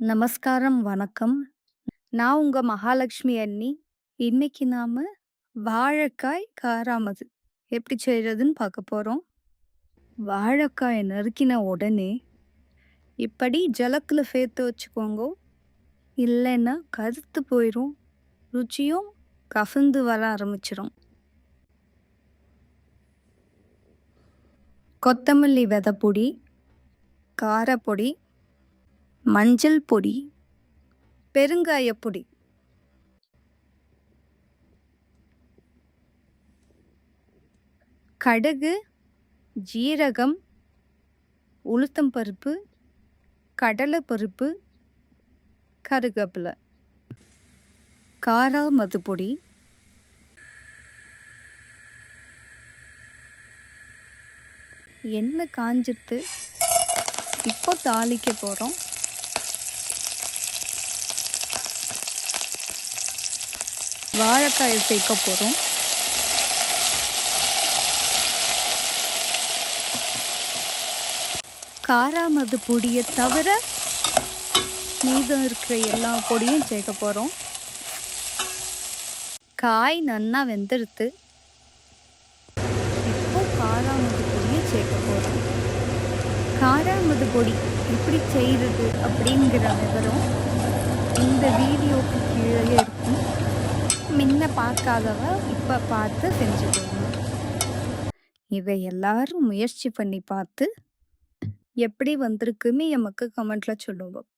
நமஸ்காரம், வணக்கம். நான் உங்க மகாலட்சுமி அண்ணி. இன்னைக்கு நாம வாழைக்காய் காராமது எப்படி செய்றதுன்னு பார்க்க போறோம். வாழைக்காய நறுக்கின உடனே இப்படி ஜலக்குல சேர்த்து வச்சுக்கோங்க. இல்லைன்னா கருத்து போயிரும். ருச்சியும் கசந்து வர ஆரம்பிச்சிரும். கொத்தமல்லி விதை பொடி, காரப்பொடி, மஞ்சள் பொடி, பெருங்காய பொடி, கடுகு, ஜீரகம், உளுத்தம் பருப்பு, கடலை பருப்பு, கருவேப்பிலை, காராமது பொடி, எண்ணெய் காஞ்சிட்டு இப்போ தாளிக்க போகிறோம். வாழைக்காயை சேர்க்க போகிறோம். காராமது பொடியை தவிர மீதம் இருக்கிற எல்லா பொடியும் சேர்க்க போகிறோம். காய் நன்னா வெந்துடுத்து. இப்போ காராமது பொடியை சேர்க்க போகிறோம். காராமது பொடி எப்படி செய்கிறது அப்படிங்கிற விவரம் இந்த வீடியோக்கு கீழே இருக்கும். முன்ன பார்க்காதவ இப்போ பார்த்து செஞ்சுக்கோங்க. இதை எல்லாரும் முயற்சி பண்ணி பார்த்து எப்படி வந்திருக்குன்னு எமக்கு கமெண்ட்ல சொல்லுவோம்.